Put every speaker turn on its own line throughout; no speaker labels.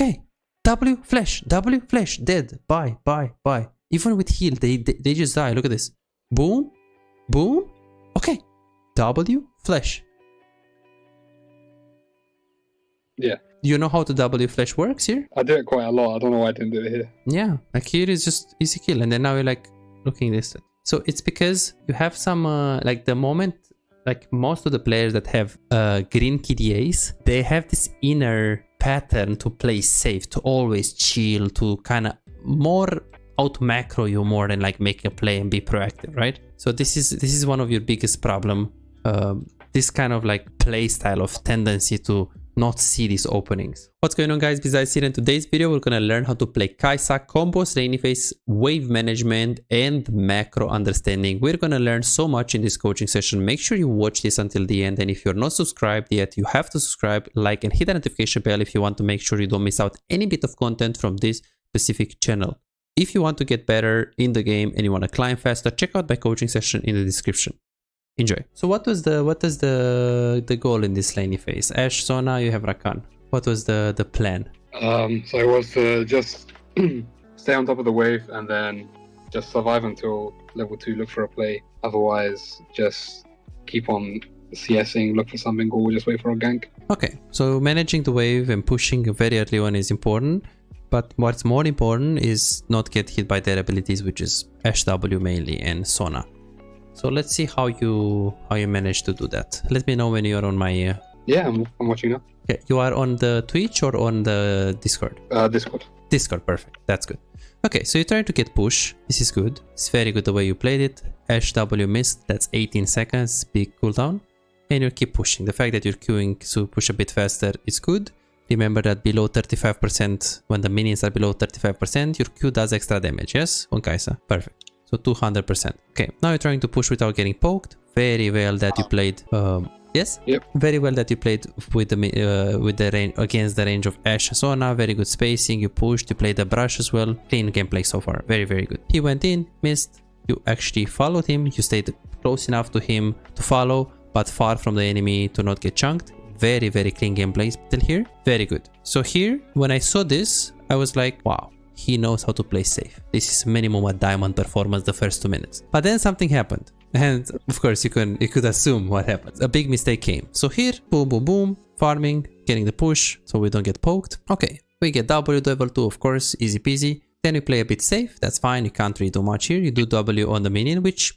Okay. W flash, dead. Bye. Even with heal, they just die. Look at this. Boom. Okay. W flash.
Yeah.
Do you know how the W flash works here?
I do it quite a lot. I don't know why I didn't do it here.
Yeah, like here is just easy kill, and then now you're like looking this. So it's because you have some like the moment, like most of the players that have green KDAs, they have this inner pattern to play safe, to always chill, to kind of more out macro you more than like make a play and be proactive, right? So this is one of your biggest problem. This kind of like play style of tendency to not see these openings. What's going on, guys? Besides here, in today's video we're gonna learn how to play Kaisa, combos, laning phase, wave management, and macro understanding. We're gonna learn so much in this coaching session. Make sure you watch this until the end, and if you're not subscribed yet, you have to subscribe, like, and hit the notification bell if you want to make sure you don't miss out any bit of content from this specific channel. If you want to get better in the game and you want to climb faster, check out my coaching session in the description. Enjoy. So what is the goal in this laning phase? Ashe, Sona, you have Rakan. What was the plan?
So it was to just stay on top of the wave and then just survive until level 2, look for a play. Otherwise, just keep on CSing, look for something, or just wait for a gank.
Okay, so managing the wave and pushing very early on is important, but what's more important is not get hit by their abilities, which is Ashe W mainly and Sona. So let's see how you manage to do that. Let me know when you're on my...
Yeah, I'm watching now.
Okay, you are on the Twitch or on the Discord?
Discord.
Discord, perfect. That's good. Okay, so you're trying to get push. This is good. It's very good the way you played it. Ashe W missed. That's 18 seconds. Big cooldown. And you keep pushing. The fact that you're queuing to push a bit faster is good. Remember that below 35%, when the minions are below 35%, your Q does extra damage, yes? On Kaisa. Perfect. So 200%. Okay, now you're trying to push without getting poked. Very well that you played. Yes.
Yep.
Very well that you played with the range against the range of Ashe and Sona. Very good spacing. You pushed. You played the brush as well. Clean gameplay so far. Very good. He went in, missed. You actually followed him. You stayed close enough to him to follow, but far from the enemy to not get chunked. Very clean gameplay still here. Very good. So here, when I saw this, I was like, wow. He knows how to play safe. This is minimum a diamond performance the first 2 minutes. But then something happened. And of course you could assume what happens. A big mistake came. So here, boom, farming, getting the push so we don't get poked. Okay, we get W level 2, of course, easy peasy. Then we play a bit safe. That's fine. You can't really do much here. You do W on the minion, which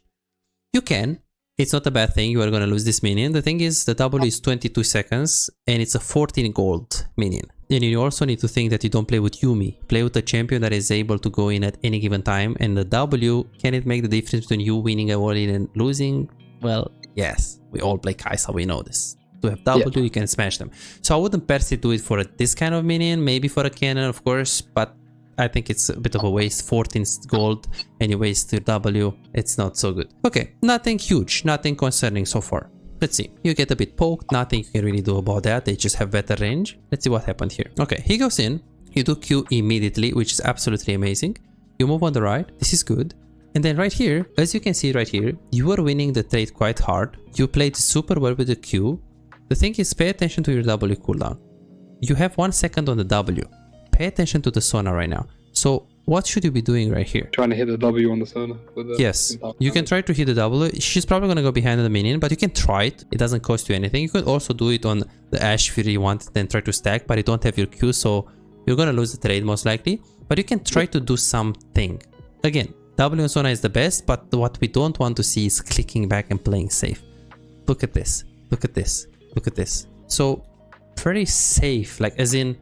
you can. It's not a bad thing. You are going to lose this minion. The thing is, the W is 22 seconds and it's a 14 gold minion. And you also need to think that you don't play with Yuumi. Play with a champion that is able to go in at any given time. And the W, can it make the difference between you winning a war in and losing? Well, yes. We all play Kaisa, we know this. To have W, yeah. You can smash them. So I wouldn't per se do it for this kind of minion. Maybe for a cannon, of course. But I think it's a bit of a waste. 14 gold and you waste your W. It's not so good. Okay, nothing huge. Nothing concerning so far. Let's see. You get a bit poked. Nothing you can really do about that. They just have better range. Let's see what happened here. Okay, he goes in. You do Q immediately, which is absolutely amazing. You move on the right. This is good. And then right here, as you can see right here, you are winning the trade quite hard. You played super well with the Q. The thing is, pay attention to your W cooldown. You have 1 second on the W. Pay attention to the Sona right now. So what should you be doing right here?
Trying to hit the W on the Sona.
Yes, you can try to hit the W. She's probably going to go behind the minion, but you can try it. It doesn't cost you anything. You could also do it on the Ashe if you want, then try to stack, but you don't have your Q, so you're going to lose the trade most likely. But you can try to do something. Again, W on Sona is the best, but what we don't want to see is clicking back and playing safe. Look at this. Look at this. Look at this. So very safe, like as in,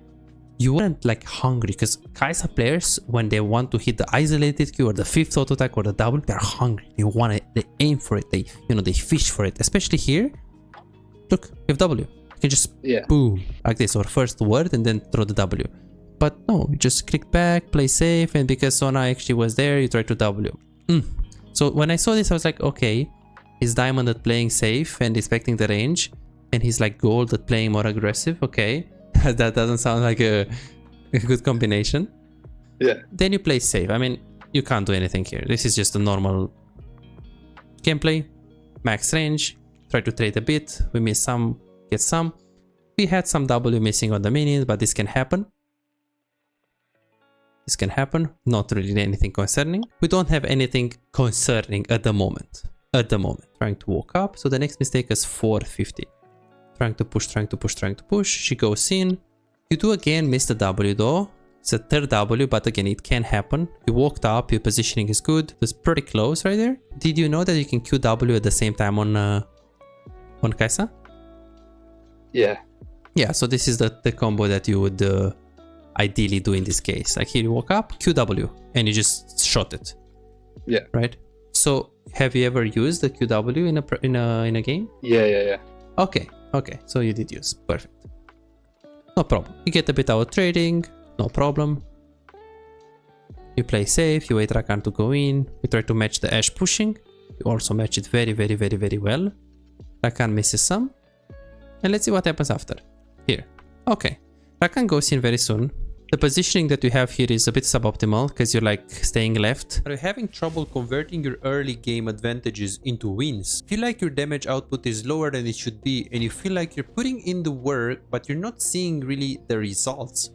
you weren't like hungry, because Kaisa players, when they want to hit the isolated Q or the 5th auto attack or the double, they're hungry. They want it. They aim for it. They fish for it. Especially here. Look, you have W. You can just boom like this, or first word and then throw the W. But no, you just click back, play safe, and because Sona actually was there, you try to W. So when I saw this, I was like, okay, he's diamond at playing safe and expecting the range, and he's like gold at playing more aggressive. Okay. That doesn't sound like a good combination.
Yeah.
Then you play safe. I mean, you can't do anything here. This is just a normal gameplay. Max range. Try to trade a bit. We miss some, get some. We had some W missing on the minions, but this can happen. This can happen. Not really anything concerning. We don't have anything concerning at the moment. Trying to walk up. So the next mistake is 450. Trying to push. She goes in. You do again miss the W though. It's a third W, but again, it can happen. You walked up, your positioning is good. It's pretty close right there. Did you know that you can QW at the same time on Kaisa?
Yeah.
Yeah, so this is the combo that you would ideally do in this case. Like here you walk up, QW, and you just shot it.
Yeah.
Right? So have you ever used the QW in a game?
Yeah.
Okay. So you did use. Perfect. No problem. You get a bit out trading. No problem. You play safe. You wait Rakan to go in. You try to match the Ashe pushing. You also match it very well. Rakan misses some. And let's see what happens after. Here. Okay. Rakan goes in very soon. The positioning that you have here is a bit suboptimal because you're like staying left. Are you having trouble converting your early game advantages into wins? Feel like your damage output is lower than it should be and you feel like you're putting in the work but you're not seeing really the results?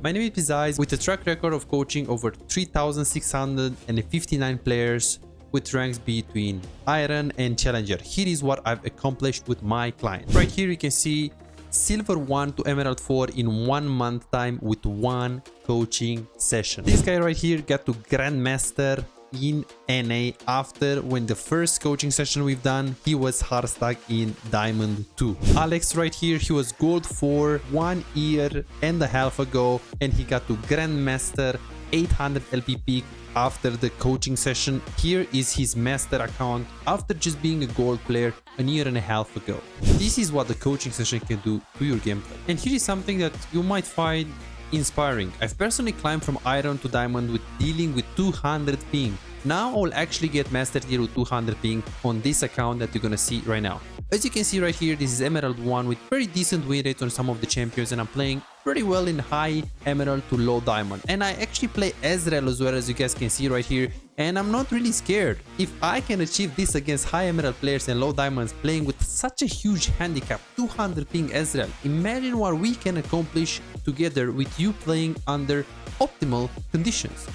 My name is Pizais with a track record of coaching over 3,659 players with ranks between Iron and Challenger. Here is what I've accomplished with my client. Right here you can see Silver 1 to Emerald 4 in 1 month time with 1 coaching session. This guy right here got to Grandmaster in NA after when the first coaching session we've done, he was hard stuck in Diamond 2. Alex right here, he was Gold 4 1 year and a half ago and he got to Grandmaster 800 LP peak after the coaching session. Here is his master account after just being a gold player a year and a half ago. This is what the coaching session can do to your gameplay. And here is something that you might find inspiring. I've personally climbed from Iron to Diamond with dealing with 200 ping. Now I'll actually get Master Tier with 200 ping on this account that you're gonna see right now. As you can see right here, this is Emerald 1 with very decent win rates on some of the champions and I'm playing pretty well in high Emerald to low Diamond. And I actually play Ezreal as well, as you guys can see right here, and I'm not really scared. If I can achieve this against high Emerald players and low Diamonds playing with such a huge handicap, 200 ping Ezreal, imagine what we can accomplish together with you playing under optimal conditions.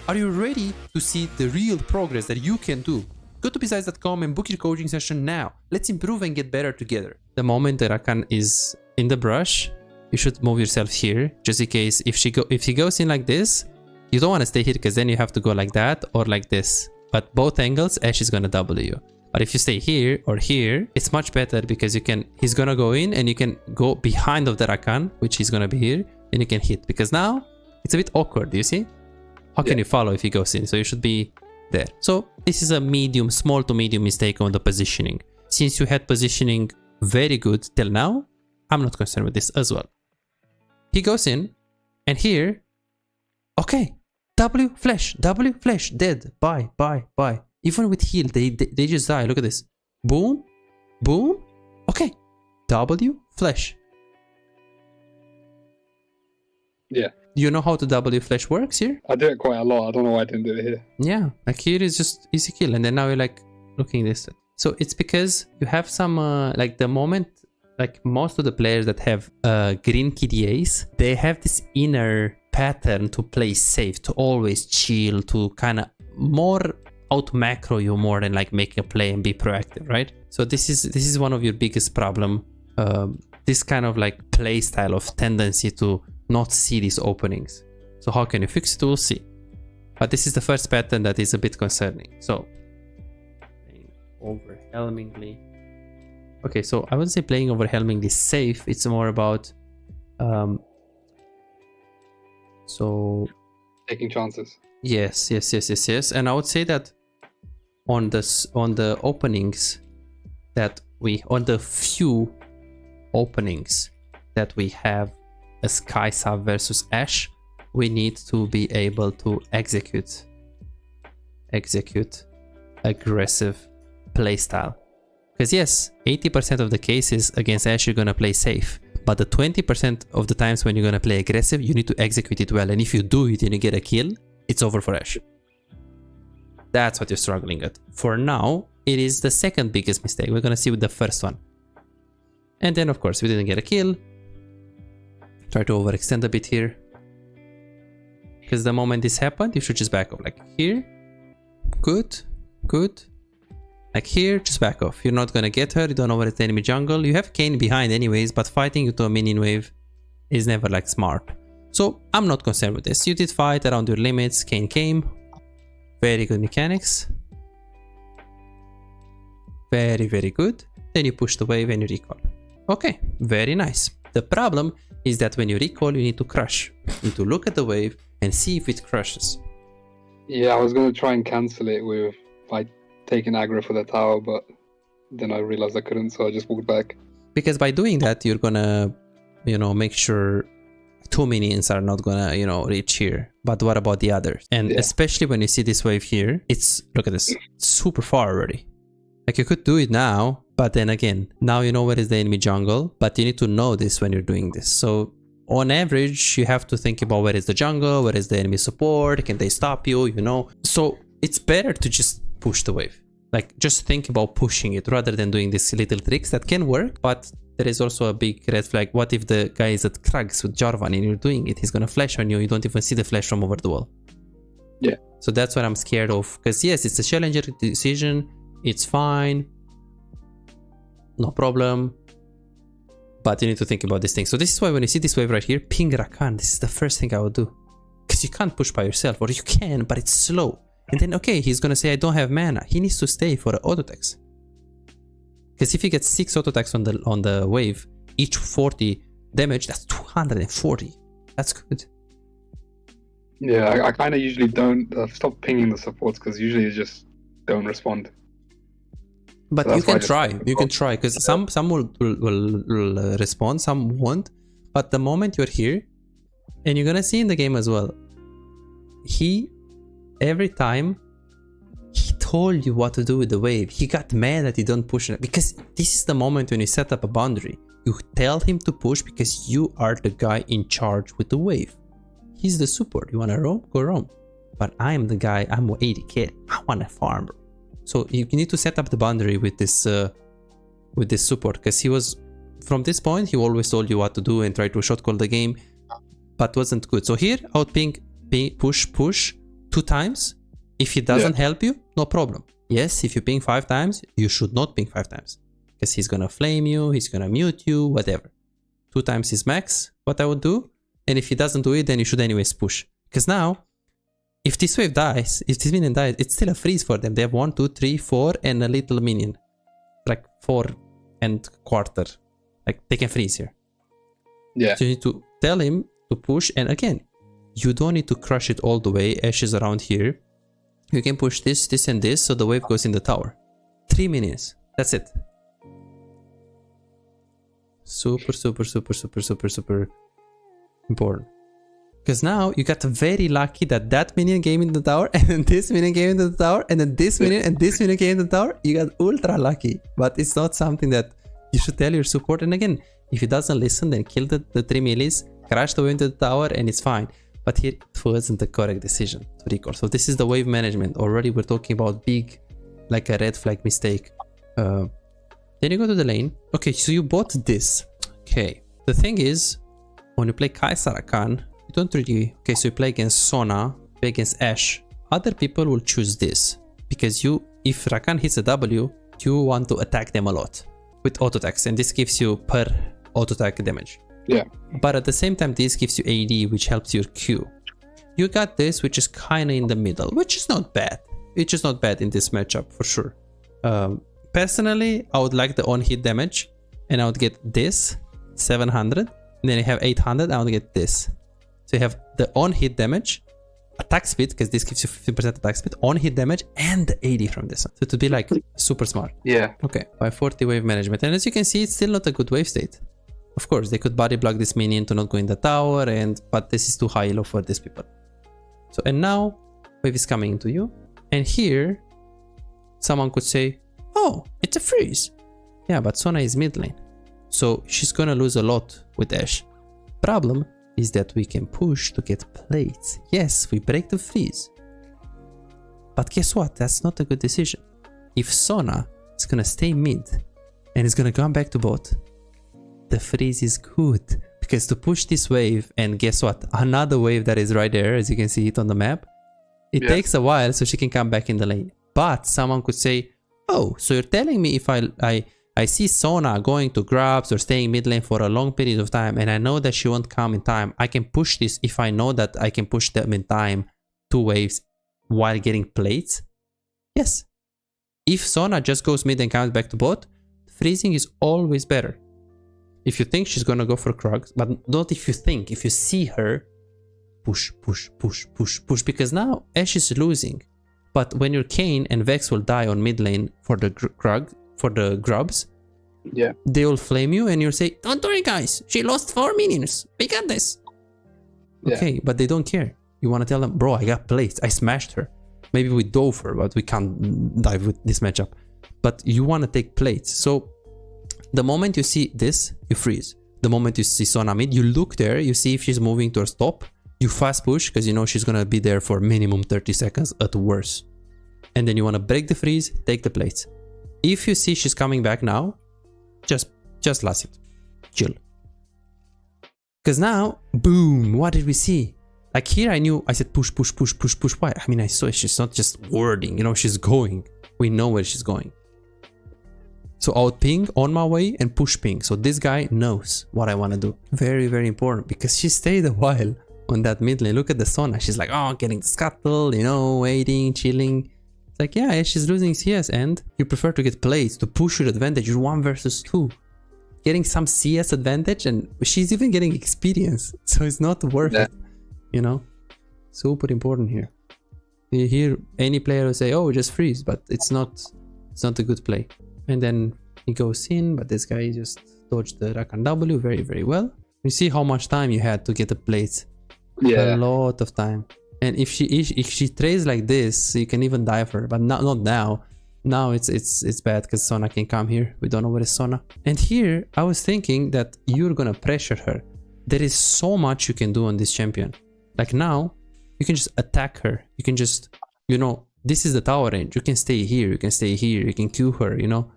Are you ready to see the real progress that you can do? Go to pizais.com and book your coaching session now. Let's improve and get better together. The moment the Rakan is in the brush, you should move yourself here, just in case if he goes in like this, you don't want to stay here because then you have to go like that or like this. But both angles, Ashe is gonna double you. But if you stay here or here, it's much better because he's gonna go in and you can go behind of the Rakan, which is gonna be here, and you can hit. Because now it's a bit awkward, do you see? How can you follow if he goes in? So you should be there. So this is a medium, small to medium mistake on the positioning. Since you had positioning very good till now, I'm not concerned with this as well. He goes in and here, okay, W flash, dead, bye. Even with heal, they just die. Look at this. Boom, boom, okay, W flash.
Yeah.
Do you know how the W flash works here?
I do it quite a lot. I don't know why I didn't do it here.
Yeah, like here is just easy kill, and then now you're like looking this. So it's because you have some like the moment, like most of the players that have green KDAs, they have this inner pattern to play safe, to always chill, to kind of more out macro you more than like make a play and be proactive, right? So this is one of your biggest problem. This kind of like play style of tendency to not see these openings. So how can you fix it? We'll see. But this is the first pattern that is a bit concerning. So playing overwhelmingly. Okay, so I wouldn't say playing overwhelmingly safe. It's more about so
taking chances.
Yes. And I would say that on the openings that on the few openings that we have as Kaisa versus Ashe, we need to be able to execute aggressive playstyle. Because yes, 80% of the cases against Ashe you're gonna play safe, but the 20% of the times when you're gonna play aggressive, you need to execute it well. And if you do it and you get a kill, it's over for Ashe. That's what you're struggling at. For now, it is the second biggest mistake. We're gonna see with the first one. And then of course we didn't get a kill. Try to overextend a bit here. Because the moment this happened, you should just back off. Like here, good, good. Like here, just back off. You're not gonna get her, you don't know where it's the enemy jungle. You have Kayn behind anyways, but fighting into a minion wave is never like smart. So I'm not concerned with this. You did fight around your limits, Kayn came. Very good mechanics. Very, very good. Then you push the wave and you recall. Okay, very nice. The problem is that when you recall, you need to crush. You need to look at the wave and see if it crushes.
Yeah, I was going to try and cancel it with by taking aggro for the tower, but then I realized I couldn't, so I just walked back.
Because by doing that, you're gonna, you know, make sure 2 minions are not gonna, you know, reach here. But what about the others? And especially when you see this wave here, it's, look at this, it's super far already. Like you could do it now, but then again, now you know where is the enemy jungle, but you need to know this when you're doing this. So on average, you have to think about where is the jungle, where is the enemy support, can they stop you, you know? So it's better to just push the wave. Like just think about pushing it rather than doing these little tricks that can work, but there is also a big red flag. What if the guy is at Krugs with Jarvan and you're doing it? He's gonna flash on you, you don't even see the flash from over the wall.
Yeah.
So that's what I'm scared of, because yes, it's a challenger decision, it's fine, no problem, but you need to think about this thing. So this is why when you see this wave right here, ping Rakan, this is the first thing I would do. Because you can't push by yourself, or you can, but it's slow. And then, okay, he's gonna say, I don't have mana. He needs to stay for an auto-attacks. Because if he gets 6 auto-attacks on the wave, each 40 damage, that's 240. That's good.
Yeah, I kind of usually don't stop pinging the supports because usually they just don't respond.
But
So
you can try. You can try because some will respond, some won't. But the moment you're here, and you're gonna see in the game as well, every time he told you what to do with the wave. He got mad that you don't push it because this is the moment when you set up a boundary. You tell him to push because you are the guy in charge with the wave. He's the support. You wanna roam? Go roam. But I am the guy. I'm 80k. I wanna farm, bro. So you need to set up the boundary with this support, because he was, from this point, he always told you what to do and try to shot call the game, but wasn't good. So here, I would ping, push 2 times. If he doesn't help you, no problem. Yes, if you ping 5 times, you should not ping 5 times, because he's gonna flame you, he's gonna mute you, whatever. 2 times is max, what I would do. And if he doesn't do it, then you should anyways push. Because now, if this wave dies, if this minion dies, it's still a freeze for them. They have 1, 2, 3, 4 and a little minion. Like 4 and quarter. Like they can freeze here.
Yeah.
So you need to tell him to push. And again, you don't need to crush it all the way. Ashe is around here. You can push this, this and this, so the wave goes in the tower. 3 minions. That's it. Super, super, super, super, super, super important. Because now you got very lucky that minion came in the tower, and then this minion came into the tower, and then this minion and this minion came into the tower. You got ultra lucky. But it's not something that you should tell your support. And again, if he doesn't listen, then kill the 3 millies, crash the wave into the tower, and it's fine. But here it wasn't the correct decision to recall. So this is the wave management. Already we're talking about big, like a red flag mistake. Then you go to the lane. Okay, so you bought this. Okay. The thing is, when you play Kaisa Rakan, you don't really... Okay, so you play against Sona, play against Ashe. Other people will choose this. Because if Rakan hits a W, you want to attack them a lot with auto attacks, and this gives you per auto attack damage.
Yeah.
But at the same time, this gives you AD, which helps your Q. You got this, which is kind of in the middle, which is not bad. It's just not bad in this matchup for sure. Personally, I would like the on-hit damage, and I would get this 700. And then you have 800. I would get this. So you have the on-hit damage, attack speed, because this gives you 15% attack speed, on-hit damage, and the AD from this one. So to be like super smart.
Yeah.
Okay, by 40 wave management. And as you can see, it's still not a good wave state. Of course, they could body block this minion to not go in the tower, but this is too high elo for these people. So, and now, wave is coming into you. And here, someone could say, oh, it's a freeze. Yeah, but Sona is mid lane. So she's gonna lose a lot with Ashe. Problem is that we can push to get plates. Yes, we break the freeze. But guess what? That's not a good decision. If Sona is gonna stay mid and is gonna come back to bot, the freeze is good Because to push this wave, and guess what? Another wave that is right there, as you can see it on the map, it takes a while so she can come back in the lane. But someone could say, oh, so you're telling me if I see Sona going to grabs or staying mid lane for a long period of time, and I know that she won't come in time, I can push this if I know that I can push them in time 2 waves while getting plates? Yes. If Sona just goes mid and comes back to bot, freezing is always better. If you think she's gonna go for Krugs, but not if you think, if you see her, push, push, push, push, push, because now Ashe is losing. But when you're Kayn and Vex will die on mid lane for the grubs, they will flame you and you'll say, don't worry guys, she lost 4 minions, we got this. Okay, but they don't care. You want to tell them, bro, I got plates, I smashed her. Maybe we dove her, but we can't dive with this matchup. But you want to take plates. So the moment you see this, you freeze. The moment you see Sona mid, you look there, you see if she's moving to a stop, you fast push because you know she's gonna be there for minimum 30 seconds at worst. And then you want to break the freeze, take the plates. If you see she's coming back now, just last it. Chill. Because now, boom, what did we see? Like here I knew, I said push, push, push, push, push. Why? I mean, I saw it, she's not just wording, you know, she's going. We know where she's going. So I would ping on my way and push ping. So this guy knows what I want to do. Very, very important because she stayed a while on that mid lane. Look at the Sona. She's like, oh, getting the scuttle, you know, waiting, chilling. It's like, yeah, she's losing CS and you prefer to get plays to push your advantage. You're 1 versus 2. Getting some CS advantage and she's even getting experience. So it's not worth it, you know? Super important here. You hear any player will say, oh, just freeze, but it's not a good play. And then he goes in, but this guy just dodged the Rakan W very, very well. You see how much time you had to get the plates. A lot of time. And if she trays like this, you can even dive her, but not now. Now it's bad because Sona can come here. We don't know where is Sona. And here I was thinking that you're gonna pressure her. There is so much you can do on this champion. Like now, you can just attack her. You can just, you know, this is the tower range. You can stay here, you can stay here, you can Q her, you know.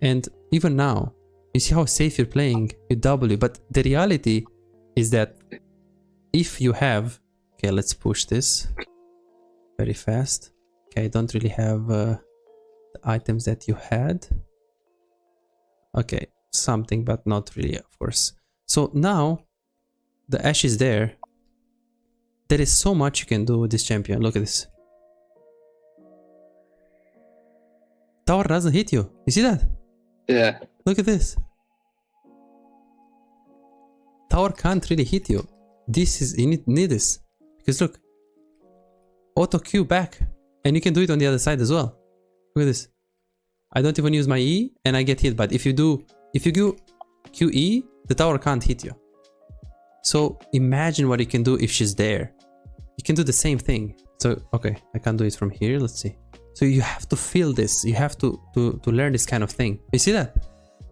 And even now, you see how safe you're playing, you W. But the reality is that if you have, okay, let's push this very fast. Okay, I don't really have the items that you had. Okay, something, but not really, of course. So now the Ashe is there. There is so much you can do with this champion. Look at this. Tower doesn't hit you. You see that?
Yeah.
Look at this. Tower can't really hit you. This is, you need this. Because look. Auto Q back. And you can do it on the other side as well. Look at this. I don't even use my E and I get hit. But if you do QE, the tower can't hit you. So imagine what you can do if she's there. You can do the same thing. So, okay, I can't do it from here. Let's see. So you have to feel this. You have to learn this kind of thing. You see that?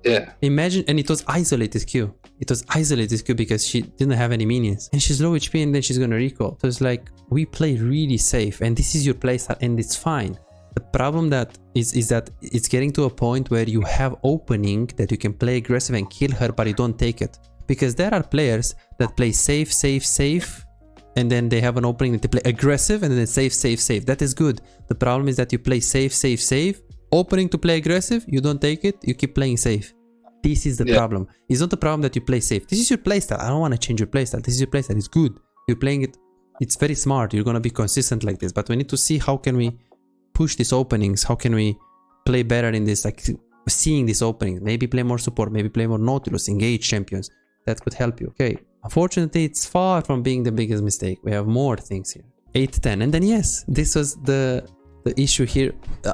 Yeah.
Imagine, and it was isolated Q. It was isolated Q because she didn't have any minions. And she's low HP and then she's gonna recall. So it's like, we play really safe and this is your playstyle and it's fine. The problem that is that it's getting to a point where you have opening that you can play aggressive and kill her, but you don't take it. Because there are players that play safe, safe, safe, and then they have an opening that they play aggressive and then safe, safe, safe. That is good. The problem is that you play safe, safe, safe. Opening to play aggressive, you don't take it, you keep playing safe. This is the problem. It's not the problem that you play safe. This is your playstyle. I don't want to change your playstyle. This is your playstyle. It's good. You're playing it. It's very smart. You're going to be consistent like this. But we need to see how can we push these openings. How can we play better in this? Like seeing these openings. Maybe play more support. Maybe play more Nautilus. Engage champions. That could help you. Okay. Unfortunately, it's far from being the biggest mistake. We have more things here. 8-10. And then yes, this was the issue here.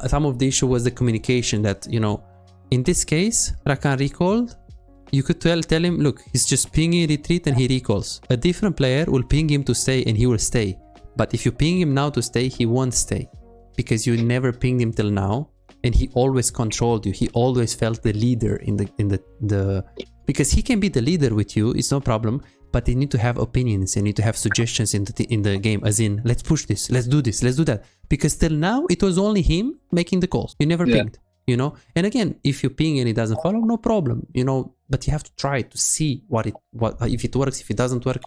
Some of the issue was the communication that, you know, in this case, Rakan recalled. You could tell him, look, he's just pinging retreat and he recalls. A different player will ping him to stay and he will stay. But if you ping him now to stay, he won't stay. Because you never pinged him till now. And he always controlled you. He always felt the leader in the because he can be the leader with you, it's no problem. But you need to have opinions, you need to have suggestions in the game, as in, let's push this, let's do this, let's do that. Because till now, it was only him making the calls. You never pinged. you know. And again, if you ping and it doesn't follow, no problem, you know, but you have to try to see what if it works, if it doesn't work.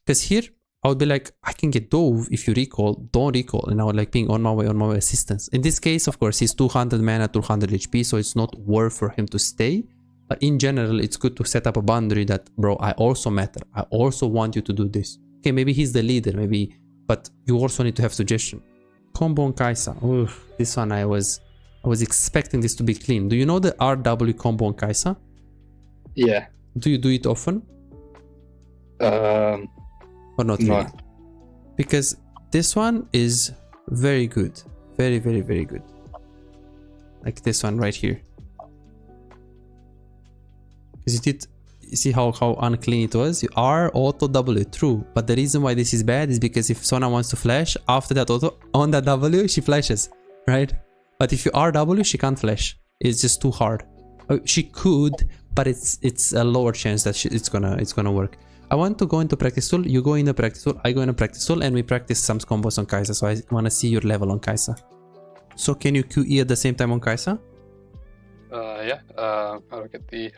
Because here I would be like, I can get dove if you recall, don't recall, and I would like ping on my way assistance. In this case, of course, he's 200 mana, 200 HP, so it's not worth for him to stay. But in general, it's good to set up a boundary that, bro, I also matter. I also want you to do this. Okay, maybe he's the leader, maybe, but you also need to have suggestion. Combo on Kaisa. Oof, this one I was expecting this to be clean. Do you know the RW combo on Kaisa?
Yeah.
Do you do it often? Or not really?
No.
Because this one is very good. Very, very, very good. Like this one right here. Because you see how unclean it was? You R auto W, true. But the reason why this is bad is because if Sona wants to flash, after that auto, on that W, she flashes, right? But if you RW, she can't flash. It's just too hard. She could, but it's a lower chance that it's gonna work. I want to go into practice tool. You go in the practice tool. I go in the practice tool, and we practice some combos on Kaisa. So I want to see your level on Kaisa. So can you QE at the same time on Kaisa?
Yeah. I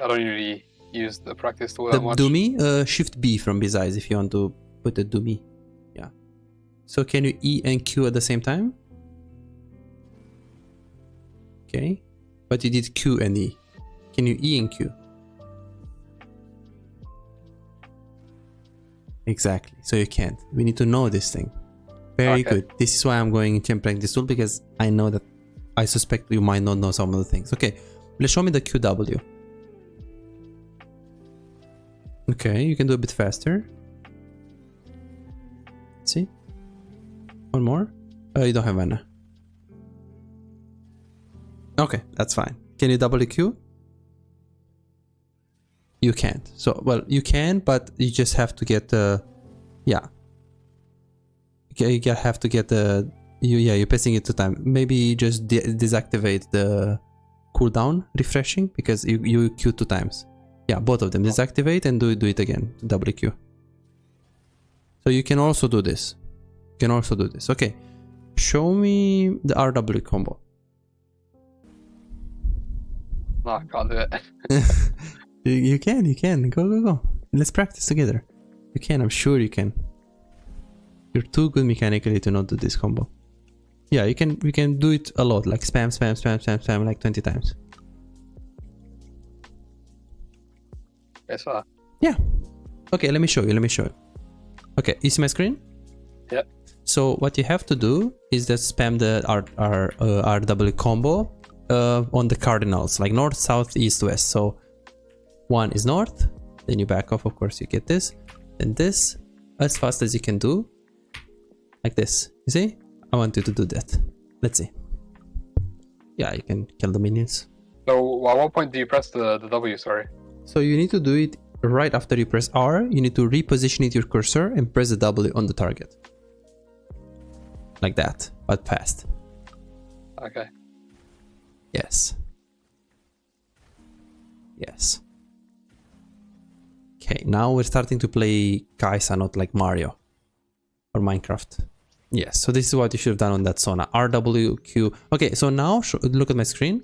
don't usually use the practice tool
The
that much.
Doomy, Shift B from his eyes if you want to put the Doomy. Yeah. So can you E and Q at the same time? Okay. But you did Q and E. Can you E and Q? Exactly. So you can't. We need to know this thing. Very good. This is why I'm going into practice tool, because I know that I suspect you might not know some of the things. Okay. Let's show me the QW. Okay, you can do a bit faster. Let's see. One more. You don't have mana. Okay, that's fine. Can you double Q? You can't. So, well, you can, but you just have to get the... yeah. You have to get the... you're pressing it 2 times. Maybe just deactivate the cooldown refreshing, because you Q 2 times. Yeah, both of them. Deactivate and do it again. Double Q. So you can also do this. You can also do this. Okay. Show me the RW combo.
No, I can't do it.
You can. Go. Let's practice together. You can, I'm sure you can. You're too good mechanically to not do this combo. Yeah, you can do it a lot, like spam like 20 times.
Yes, sir.
Yeah. Okay, let me show you. Okay, you see my screen?
Yep.
So what you have to do is just spam the RW combo on the cardinals, like north, south, east, west. So 1 is north, then you back off, of course you get this, then this, as fast as you can do, like this. You see? I want you to do that. Let's see. Yeah, you can kill the minions.
So at what point do you press the W, sorry?
So you need to do it right after you press R. You need to reposition it your cursor and press the W on the target. Like that, but fast.
Okay.
Yes. Yes. Okay, now we're starting to play Kaisa, not like Mario or Minecraft. Yes, so this is what you should have done on that Sona. RWQ. Okay, so now look at my screen.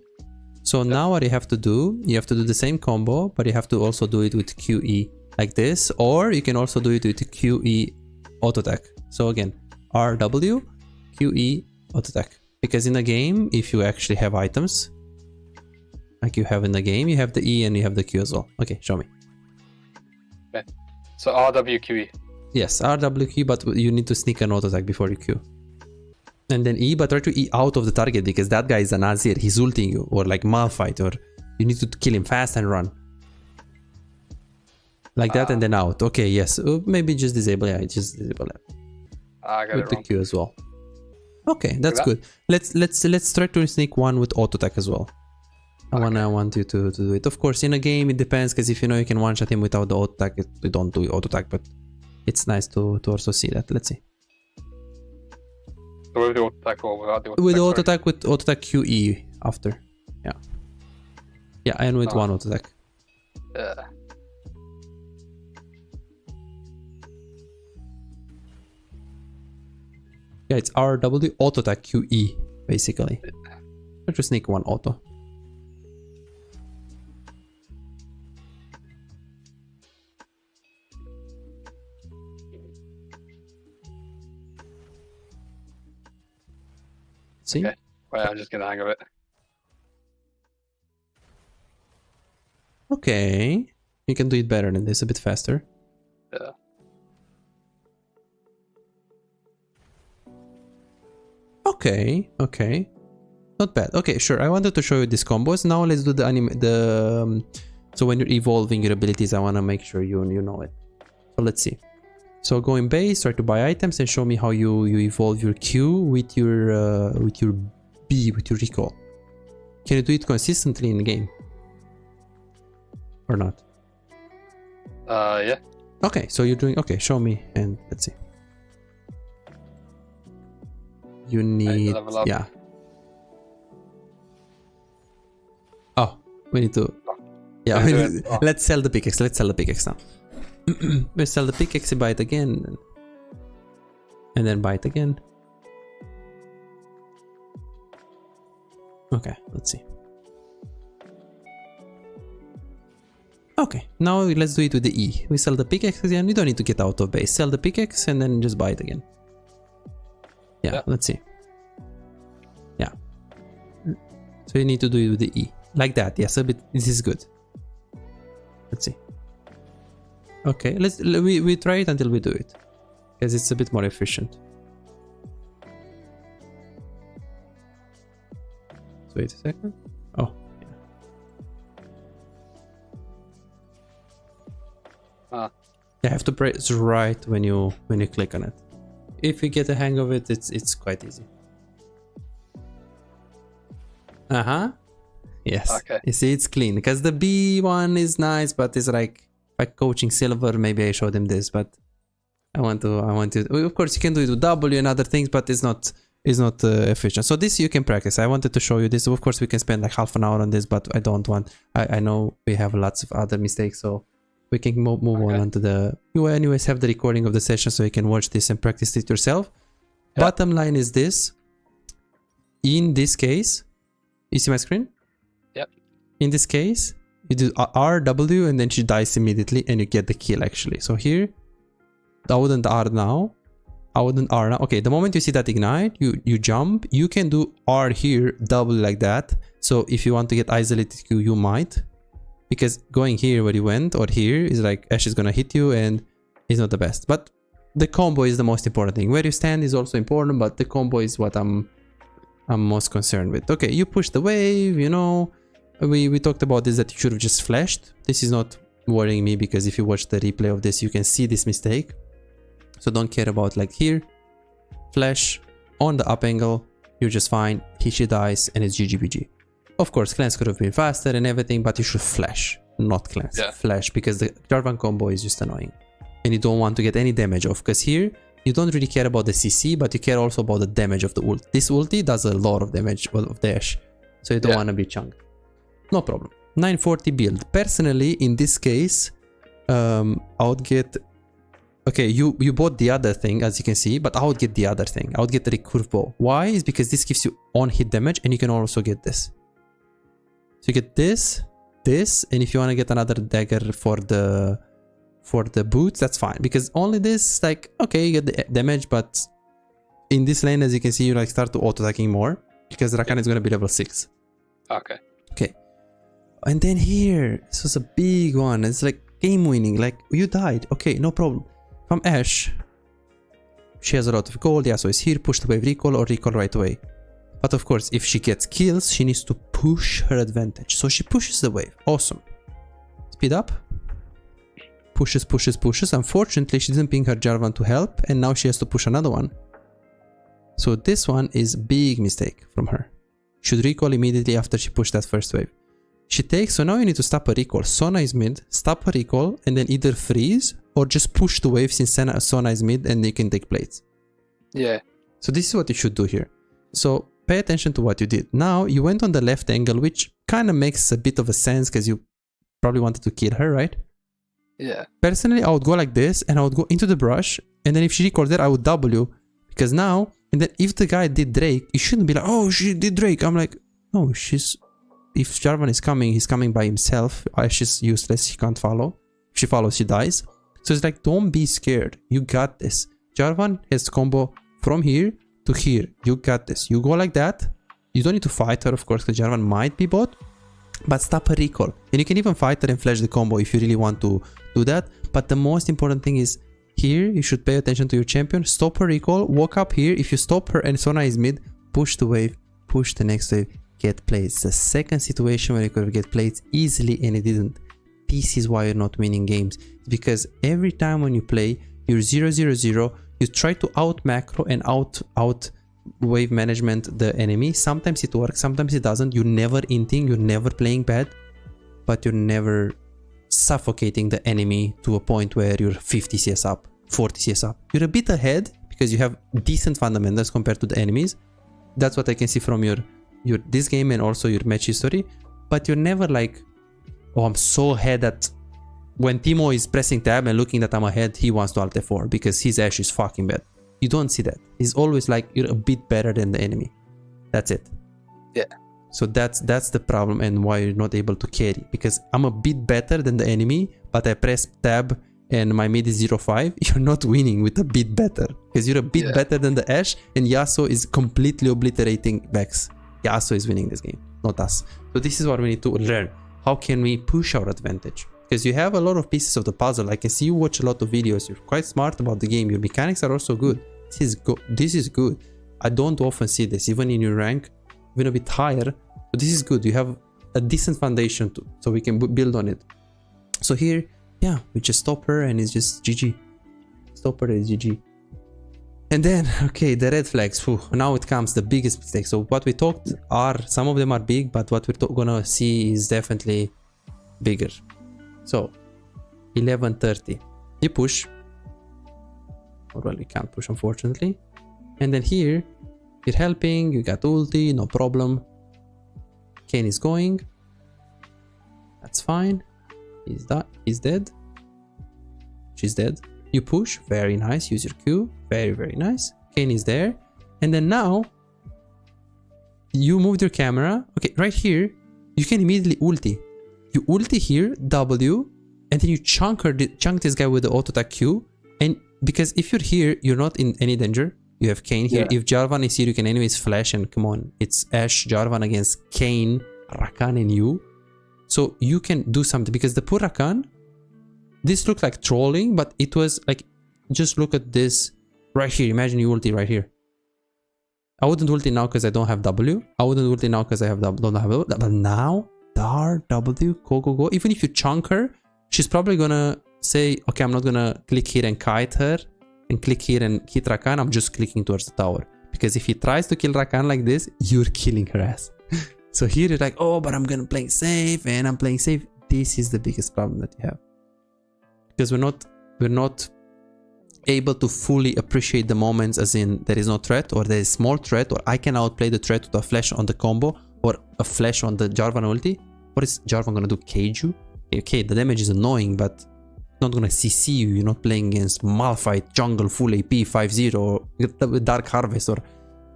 So now what you have to do the same combo, but you have to also do it with QE like this, or you can also do it with QE auto attack. So again, RW, QE auto attack. Because in the game, if you actually have items, like you have in the game, you have the E and you have the Q as well. Okay, show me.
Okay. So RWQE.
Yes, RWQ, but you need to sneak an auto attack before you Q. And then E, but try to E out of the target, because that guy is a Nazir. He's ulting you, or like Malphite, or you need to kill him fast and run. Like that, and then out. Okay, yes. Maybe just disable. Yeah, just disable that.
I got
with
it
the
wrong.
Q as well. Okay, that's good. Let's try to sneak one with auto attack as well. I want you to do it. Of course, in a game it depends, because if you know you can one shot him without the auto attack, you don't do auto attack. But it's nice to also see that. Let's see.
So with the auto attack or without the auto attack?
With the auto attack, with auto attack QE after. Yeah. Yeah, and with one auto attack.
Yeah.
Yeah, it's RW auto attack QE basically. Try to sneak one auto. See?
Okay. Wait, I'll just get the hang of it.
Okay. You can do it better than this, a bit faster.
Yeah.
Okay, okay. Not bad. Okay, sure. I wanted to show you these combos. Now let's do the so when you're evolving your abilities, I want to make sure you know it. So let's see. So go in base, try to buy items, and show me how you evolve your Q with your B, with your recall. Can you do it consistently in the game? Or not?
Yeah.
Okay, so you're doing... Okay, show me and let's see. You need...
level up.
Yeah. Oh, we need to... Yeah, we need, let's sell the pickaxe. Let's sell the pickaxe now. We sell the pickaxe, buy it again. And then buy it again. Okay, let's see. Okay, now let's do it with the E. We sell the pickaxe again. You don't need to get out of base. Sell the pickaxe and then just buy it again. Yeah, let's see. Yeah. So you need to do it with the E. Like that, yes, a bit. This is good. Let's see. Okay, we try it until we do it. Because it's a bit more efficient. So wait a second. Oh. You have to press right when you click on it. If you get the hang of it, it's quite easy. Yes. Okay. You see, it's clean because the B one is nice, but it's like coaching silver. Maybe I showed him this, but I want to. Of course, you can do it with W and other things, but it's not efficient. So this you can practice. I wanted to show you this. Of course, we can spend like half an hour on this, but I don't want. I know we have lots of other mistakes, so we can move on to the. You anyways have the recording of the session, so you can watch this and practice it yourself. Yep. Bottom line is this. In this case, you see my screen?
Yep.
In this case, you do RW and then she dies immediately, and you get the kill actually. So here, I wouldn't R now. I wouldn't R now. Okay, the moment you see that ignite, you jump. You can do R here, double like that. So if you want to get isolated Q, you might. Because going here where you went or here is like Ash is gonna hit you and it's not the best. But the combo is the most important thing. Where you stand is also important, but the combo is what I'm most concerned with. Okay, you push the wave, you know. We talked about this, that you should have just flashed. This is not worrying me because if you watch the replay of this, you can see this mistake. So don't care about like here. Flash on the up angle, you're just fine. She dies and it's GGBG. Of course, cleanse could have been faster and everything, but you should flash, not cleanse. Yeah. Flash, because the Jarvan combo is just annoying. And you don't want to get any damage off, because here, you don't really care about the CC, but you care also about the damage of the ult. This ulti does a lot of damage of dash, so you don't want to be chunked. No problem. 940 build. Personally, in this case, I would get... Okay, you bought the other thing, as you can see, but I would get the other thing. I would get the recurve bow. Why? Is because this gives you on-hit damage, and you can also get this. So you get this, and if you want to get another dagger for the boots, that's fine. Because only this, like, okay, you get the damage, but in this lane, as you can see, you like start to auto-attacking more. Because Rakan is going to be level 6.
Okay.
Okay. And then here, this was a big one. It's like game winning. Like, you died. Okay, no problem. From Ashe, she has a lot of gold. Yeah, so it's here, push the wave recall or recall right away. But of course, if she gets kills, she needs to push her advantage. So she pushes the wave. Awesome. Speed up. Pushes. Unfortunately, she didn't ping her Jarvan to help, and now she has to push another one. So this one is big mistake from her. Should recall immediately after she pushed that first wave. She takes, so now you need to stop a recall. Sona is mid, stop a recall, and then either freeze or just push the wave since Sona is mid and you can take plates.
Yeah.
So this is what you should do here. So pay attention to what you did. Now you went on the left angle, which kind of makes a bit of a sense because you probably wanted to kill her, right?
Yeah.
Personally, I would go like this and I would go into the brush, and then if she recalled there, I would W, because now, and then if the guy did Drake, you shouldn't be like, oh, she did Drake. I'm like, no, if Jarvan is coming, he's coming by himself. Ashe is useless, he can't follow. If she follows, she dies. So it's like, don't be scared. You got this. Jarvan has combo from here to here. You got this. You go like that. You don't need to fight her, of course, because Jarvan might be bot. But stop her recall. And you can even fight her and flash the combo if you really want to do that. But the most important thing is here, you should pay attention to your champion. Stop her recall. Walk up here. If you stop her and Sona is mid, push the wave. Push the next wave. Get played. It's the second situation where you could get played easily and it didn't. This is why you're not winning games. It's because every time when you play, you're 0-0-0. You try to out macro and out wave management the enemy. Sometimes it works, sometimes it doesn't. You're never inting, you're never playing bad, but you're never suffocating the enemy to a point where you're 50 CS up, 40 CS up. You're a bit ahead because you have decent fundamentals compared to the enemies. That's what I can see from your this game and also your match history. But you're never like, oh, I'm so ahead that when Timo is pressing tab and looking that I'm ahead, he wants to alt F4 because his Ashe is fucking bad. You don't see that. He's always like, you're a bit better than the enemy. That's it.
Yeah.
So that's the problem and why you're not able to carry. Because I'm a bit better than the enemy, but I press tab and my mid is 0-5. You're not winning with a bit better. Because you're a bit better than the Ashe and Yasuo is completely obliterating Vex. Yasuo is winning this game, not us. So this is what we need to learn. How can we push our advantage? Because you have a lot of pieces of the puzzle. I can see you watch a lot of videos. You're quite smart about the game. Your mechanics are also good. This is good. I don't often see this, even in your rank, even a bit higher. But this is good. You have a decent foundation so we can build on it. So here, yeah, we just stop her and it's just GG. Stop her is GG. And then, okay, the red flags. Whew, now it comes the biggest mistake. So what we talked are, some of them are big, but what we're gonna see is definitely bigger. So 11:30, you push, or well, you can't push unfortunately. And then here you're helping, you got ulti, no problem. Kayn is going, that's fine. He's dead, she's dead. You push, very nice, use your Q, very nice. Kayn is there, and then now you moved your camera. Okay, right here you can immediately ulti. You ulti here, W, and then you chunk this guy with the auto attack Q. And because if you're here, you're not in any danger. You have Kayn here. If Jarvan is here, you can anyways flash, and come on, it's Ashe, Jarvan against Kayn, Rakan, and you. So you can do something because the poor Rakan, this looked like trolling, but it was like, just look at this right here. Imagine you ulti right here. I wouldn't ulti now because I don't have W. I wouldn't ulti now because I don't have W. But now, W, go. Even if you chunk her, she's probably gonna say, okay, I'm not gonna click here and kite her and click here and hit Rakan. I'm just clicking towards the tower. Because if he tries to kill Rakan like this, you're killing her ass. So here you're like, oh, but I'm gonna play safe and I'm playing safe. This is the biggest problem that you have. Because we're not able to fully appreciate the moments, as in there is no threat or there is small threat, or I can outplay the threat with a flash on the combo or a flash on the Jarvan ulti. What is Jarvan gonna do? Cage you? Okay, the damage is annoying, but not gonna CC you. You're not playing against Malphite jungle full AP 5-0 or Dark Harvest or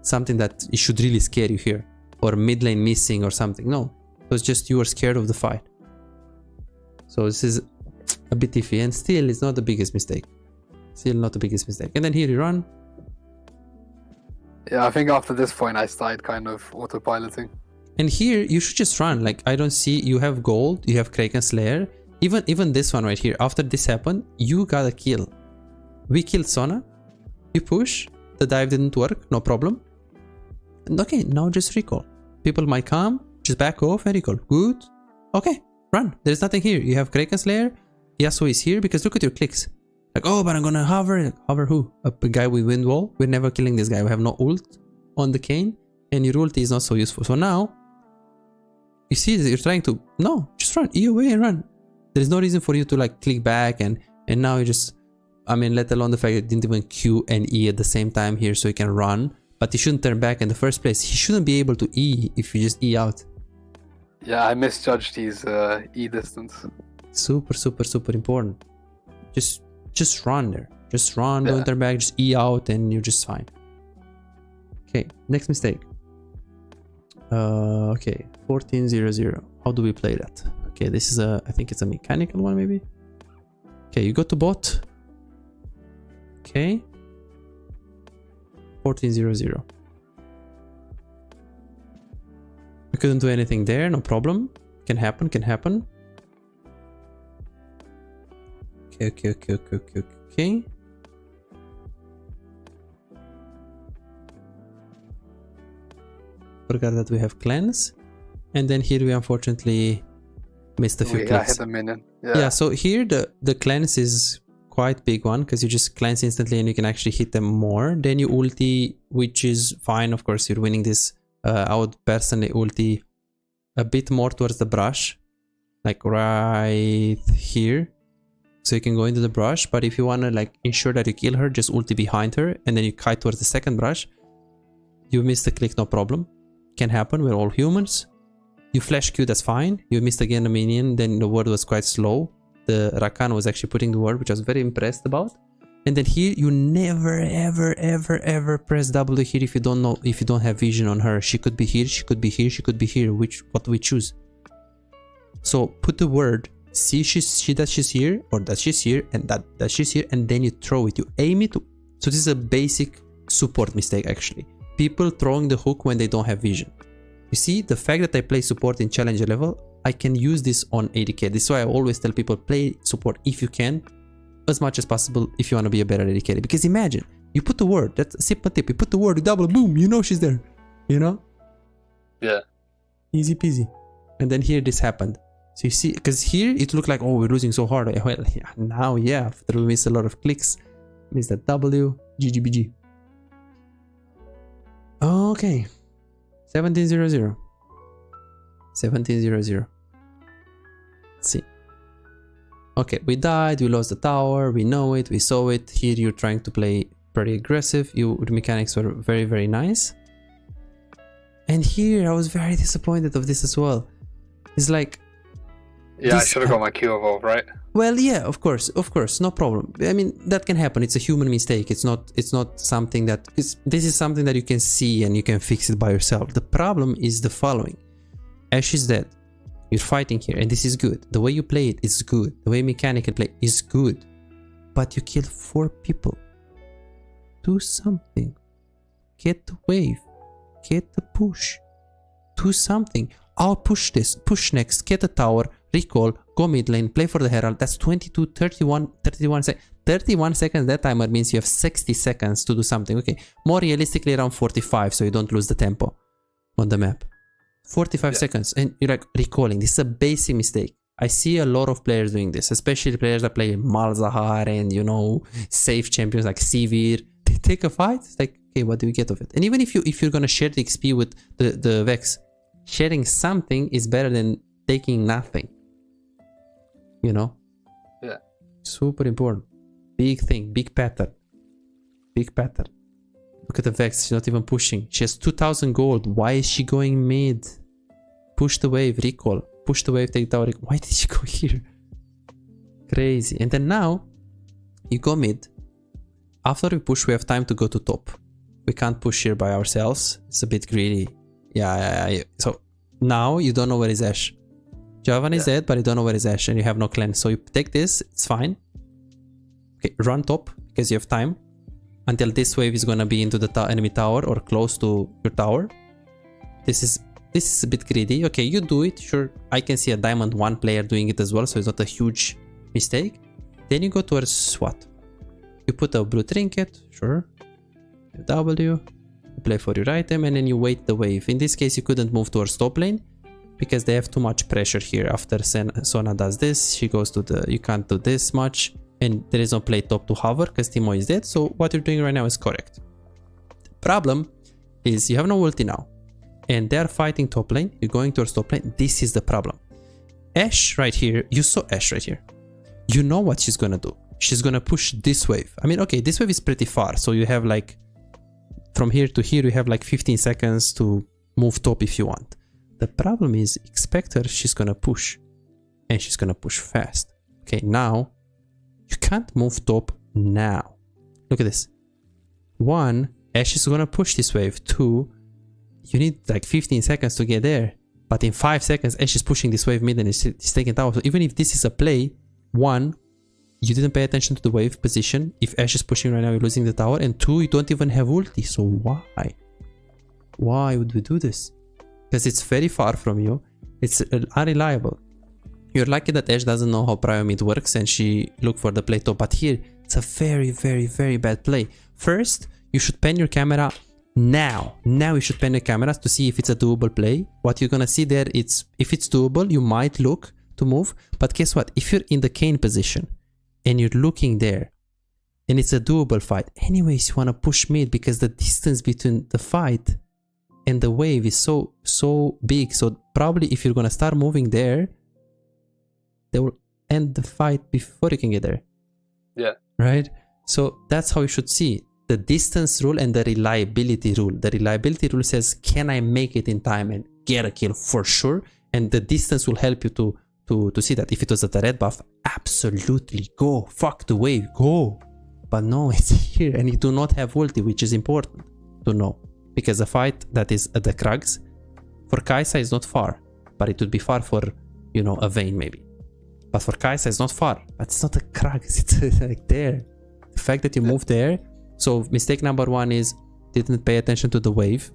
something that it should really scare you here, or mid lane missing or something. No, it was just you were scared of the fight. So this is a bit iffy, and still it's not the biggest mistake. Still not the biggest mistake. And then here you run.
Yeah, I think after this point I started kind of autopiloting.
And here you should just run. Like, I don't see, you have gold, you have Kraken Slayer. Even this one right here, after this happened, you got a kill. We killed Sona. You push, the dive didn't work, no problem. And okay, now just recall. People might come, just back off and recall. Good. Okay, run. There's nothing here. You have Kraken Slayer. Yasuo is here because look at your clicks. Like, oh, but I'm gonna hover. Hover who? A guy with wind wall? We're never killing this guy. We have no ult on the Kayn, and your ulti is not so useful. So now, you see that you're trying to, no, just run. E away and run. There is no reason for you to like click back and now you just, I mean, let alone the fact that you didn't even Q and E at the same time here so you can run. But you shouldn't turn back in the first place. He shouldn't be able to E if you just E out.
Yeah, I misjudged his E distance.
Super important. Just run there. Just run, don't turn back, just E out and you're just fine. Okay, next mistake. Okay, 14-0-0. How do we play that? Okay, this is I think it's a mechanical one maybe. Okay, you go to bot. Okay. 14-0-0. We couldn't do anything there, no problem. Can happen, can happen. Okay. Forgot that we have cleanse. And then here we unfortunately missed a few clicks.
I hit a minion.
Yeah, so here the cleanse is quite big one because you just cleanse instantly and you can actually hit them more. Then you ulti, which is fine. Of course, you're winning this. I would personally ulti a bit more towards the brush, like right here. So you can go into the brush, but if you want to like ensure that you kill her, just ulti behind her and then you kite towards the second brush. You missed the click, no problem. Can happen, we're all humans. You flash Q, that's fine. You missed again a minion, then the word was quite slow. The Rakan was actually putting the word, which I was very impressed about. And then here, you never, ever press W here if you don't know, if you don't have vision on her. She could be here, she could be here, she could be here. What do we choose? So put the word, see that she's here, or that she's here, and that she's here, and then you throw it. You aim it. So this is a basic support mistake actually. People throwing the hook when they don't have vision. You see, the fact that I play support in challenger level, I can use this on ADK. This is why I always tell people play support if you can, as much as possible if you want to be a better ADK. Because imagine, you put the word, that's a simple tip, you put the word, you double, boom, you know she's there. You know?
Yeah.
Easy peasy. And then here this happened. So you see, because here it looked like, oh, we're losing so hard. Well, yeah, now, yeah, after we miss a lot of clicks, miss that W, GGBG. Okay. 17-0-0. 17-0-0. Let's see. Okay, we died, we lost the tower, we know it, we saw it. Here you're trying to play pretty aggressive. The mechanics were very, very nice. And here I was very disappointed of this as well. It's like...
Yeah, I should have got my Q evolve, right?
Well, yeah, of course, no problem. I mean, that can happen. It's a human mistake. It's not something that... This is something that you can see and you can fix it by yourself. The problem is the following. Ashe is dead. You're fighting here and this is good. The way you play it is good. The way mechanic can play is good. But you killed 4 people. Do something. Get the wave. Get the push. Do something. I'll push this. Push next. Get the tower. Recall. Go mid lane. Play for the herald. That's 22, 31 seconds. 31 seconds. That timer means you have 60 seconds to do something. Okay. More realistically around 45 so you don't lose the tempo on the map. 45 seconds and you're like recalling. This is a basic mistake. I see a lot of players doing this, especially players that play Malzahar and, you know, safe champions like Sivir. They take a fight, it's like, okay, what do we get of it? And even if you're gonna share the XP with the Vex, sharing something is better than taking nothing. You know?
Yeah.
Super important. Big thing, big pattern. Big pattern. Look at the Vex, she's not even pushing. She has 2000 gold. Why is she going mid? Push the wave, recall. Push the wave, take tower. Why did she go here? Crazy. And then now, you go mid. After we push, we have time to go to top. We can't push here by ourselves. It's a bit greedy. Yeah. So now you don't know where is Ashe. Javan is dead, but you don't know where is Ashe and you have no cleanse. So you take this, it's fine. Okay, run top because you have time. Until this wave is gonna be into the enemy tower or close to your tower. This is a bit greedy. Okay, you do it. Sure, I can see a Diamond 1 player doing it as well, so it's not a huge mistake. Then you go towards what? You put a blue trinket, sure. W, you play for your item, and then you wait the wave. In this case, you couldn't move towards top lane because they have too much pressure here. After Sona does this, she goes to the... You can't do this much. And there is no play top to hover because Timo is dead. So what you're doing right now is correct. The problem is you have no ulti now. And they're fighting top lane. You're going towards top lane. This is the problem. Ashe right here. You saw Ashe right here. You know what she's gonna do. She's gonna push this wave. I mean, okay, this wave is pretty far. So you have like... From here to here, you have like 15 seconds to move top if you want. The problem is, expect her, she's gonna push. And she's gonna push fast. Okay, now... You can't move top now. Look at this. 1, Ashe is gonna push this wave. 2, you need like 15 seconds to get there. But in 5 seconds, Ashe is pushing this wave mid and he's taking tower. So even if this is a play, 1, you didn't pay attention to the wave position. If Ashe is pushing right now, you're losing the tower. And 2, you don't even have ulti. So why? Why would we do this? Because it's very far from you. It's unreliable. You're lucky that Ashe doesn't know how prio mid works and she looked for the play top. But here, it's a very, very, very bad play. First, you should pan your camera now. Now you should pan your cameras to see if it's a doable play. What you're gonna see there, if it's doable, you might look to move. But guess what? If you're in the cane position and you're looking there and it's a doable fight, anyways, you want to push mid because the distance between the fight and the wave is so big. So probably if you're going to start moving there, they will end the fight before you can get there.
Yeah.
Right? So that's how you should see the distance rule and the reliability rule. The reliability rule says, can I make it in time and get a kill for sure? And the distance will help you to see that. If it was at the red buff, absolutely go. Fuck the wave, go. But no, it's here and you do not have ulti, which is important to know. Because the fight that is at the Krugs for Kaisa is not far. But it would be far for, you know, a Vayne maybe. But for Kaisa it's not far. But it's not a Krugs, it's like there. The fact that you moved there. So mistake number 1 is didn't pay attention to the wave.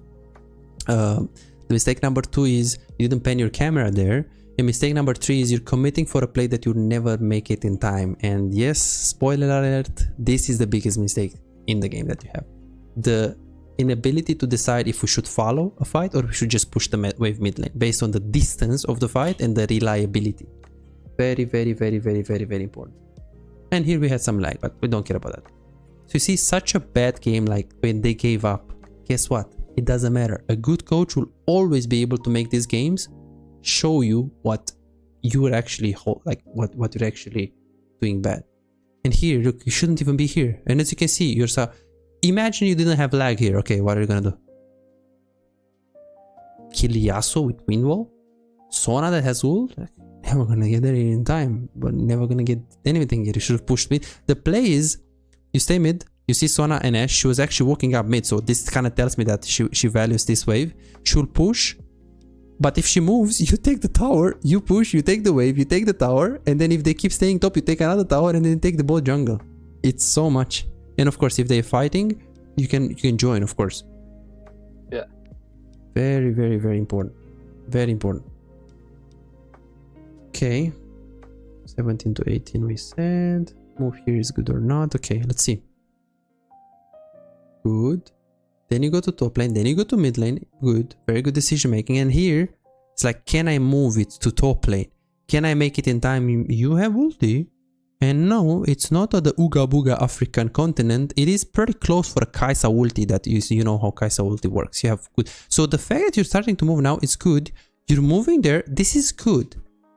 The mistake number 2 is you didn't pan your camera there. And mistake number 3 is you're committing for a play that you'll never make it in time. And yes, spoiler alert, this is the biggest mistake in the game that you have. The inability to decide if we should follow a fight or we should just push the wave mid lane based on the distance of the fight and the reliability. Very, very, very, very, very, very important. And here we had some lag, but we don't care about that. So you see such a bad game, like when they gave up, guess what? It doesn't matter. A good coach will always be able to make these games show you what you are actually what you're actually doing bad. And here, look, you shouldn't even be here. And as you can see, imagine you didn't have lag here. Okay, what are you gonna do? Kill Yasuo with Windwall? Sona that has ult? Never gonna get there in time, but never gonna get anything here. You should have pushed mid. The play is you stay mid, you see Sona and Ashe. She was actually walking up mid, so this kind of tells me that she values this wave. She'll push. But if she moves, you take the tower, you push, you take the wave, you take the tower, and then if they keep staying top, you take another tower and then take the bot jungle. It's so much. And of course, if they're fighting, you can join, of course.
Yeah.
Very, very, very important. Very important. Okay. 17 to 18 we said. Move here is good or not. Okay, let's see. Good. Then you go to top lane, then you go to mid lane. Good, very good decision making. And here, it's like, can I move it to top lane? Can I make it in time? You have ulti. And no, it's not the Ooga Booga African continent. It is pretty close for a Kaisa ulti that you know how Kaisa ulti works. You have good. So the fact that you're starting to move now is good. You're moving there. This is good.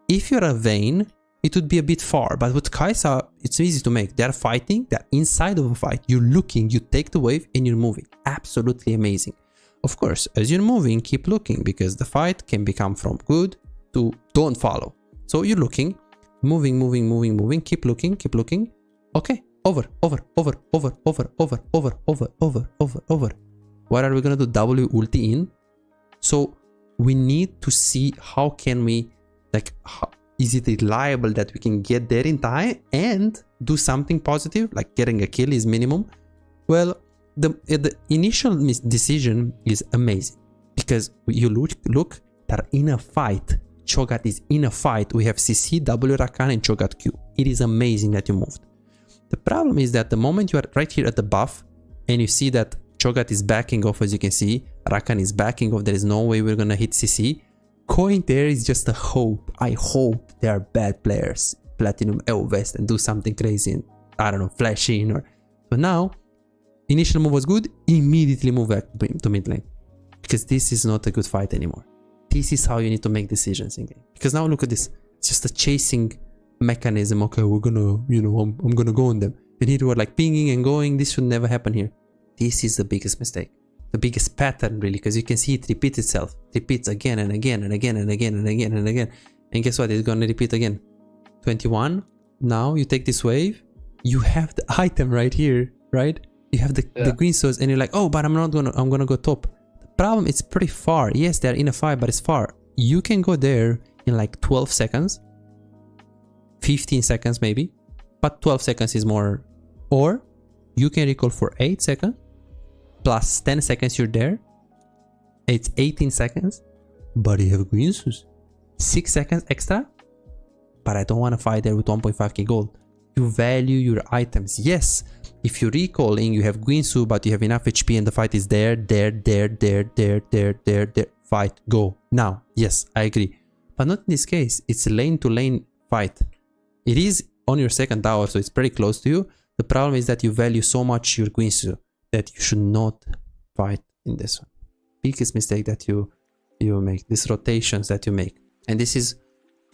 If you're a Vayne, it would be a bit far, but with Kaisa, it's easy to make. They're fighting, they're inside of a fight. You're looking, you take the wave and you're moving. Absolutely amazing. Of course, as you're moving, keep looking because the fight can become from good to don't follow. So you're looking, moving, moving, moving, moving, keep looking, keep looking. Okay, over. What are we gonna do? W ulti in. So we need to see how can we, like, is it reliable that we can get there in time and do something positive, like getting a kill is minimum? Well, the initial decision is amazing because you look, they're in a fight. Cho'Gath is in a fight. We have CC, W Rakan and Cho'Gath Q. It is amazing that you moved. The problem is that the moment you are right here at the buff and you see that Cho'Gath is backing off, as you can see, Rakan is backing off, there is no way we're gonna hit CC. Going there is just a hope. I hope they are bad players, Platinum West, and do something crazy and, I don't know, flash in or... But now, initial move was good, immediately move back to mid lane. Because this is not a good fight anymore. This is how you need to make decisions in game. Because now look at this. It's just a chasing mechanism. Okay, we're gonna, you know, I'm gonna go on them. And here we're like pinging and going. This should never happen here. This is the biggest mistake. The biggest pattern really, because you can see it repeat itself. Repeats again and again and again and again and again and again. And guess what? It's gonna repeat again. 21. Now you take this wave. You have the item right here, right? You have the green source and you're like, oh, but I'm gonna go top. The problem, it's pretty far. Yes, they're in a fight, but it's far. You can go there in like 12 seconds. 15 seconds maybe. but 12 seconds is more. Or you can recall for 8 seconds plus 10 seconds you're there. It's 18 seconds, but you have green sus. 6 seconds extra, but I don't want to fight there with 1.5k gold. You value your items. Yes, if you're recalling, you have Guinsu, but you have enough HP and the fight is there. Fight, go. Now, yes, I agree. But not in this case. It's a lane to lane fight. It is on your second tower, so it's pretty close to you. The problem is that you value so much your Guinsu that you should not fight in this one. Biggest mistake that you make, these rotations that you make. And this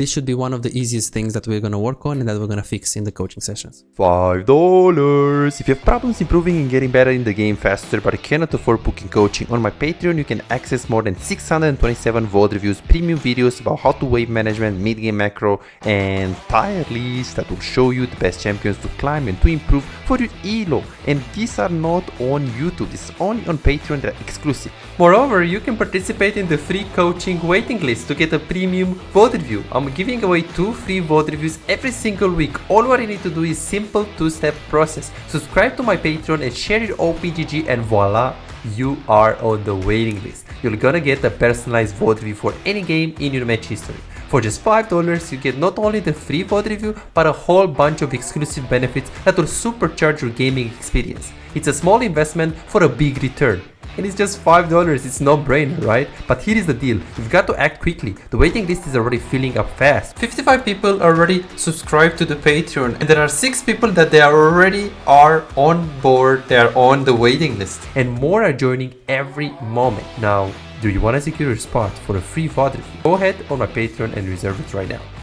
should be one of the easiest things that we're going to work on and that we're going to fix in the coaching sessions.
$5. If you have problems improving and getting better in the game faster but cannot afford booking coaching, on my Patreon you can access more than 627 VOD reviews, premium videos about how to wave management, mid-game macro, and tier lists that will show you the best champions to climb and to improve for your elo. And these are not on YouTube, this is only on Patreon, they're exclusive. Moreover, you can participate in the free coaching waiting list to get a premium VOD review. I'm giving away 2 free VOD reviews every single week. All what you need to do is simple 2-step process. Subscribe to my Patreon and share your OPGG and voila, you are on the waiting list. You're gonna get a personalized VOD review for any game in your match history. For just $5, you get not only the free VOD review, but a whole bunch of exclusive benefits that will supercharge your gaming experience. It's a small investment for a big return. And it's just $5, it's no brainer, right? But here is the deal, you've got to act quickly. The waiting list is already filling up fast. 55 people already subscribed to the Patreon, and there are 6 people that they are on board, they are on the waiting list. And more are joining every moment. Now, do you want to secure your spot for a free VOD review? Go ahead on my Patreon and reserve it right now.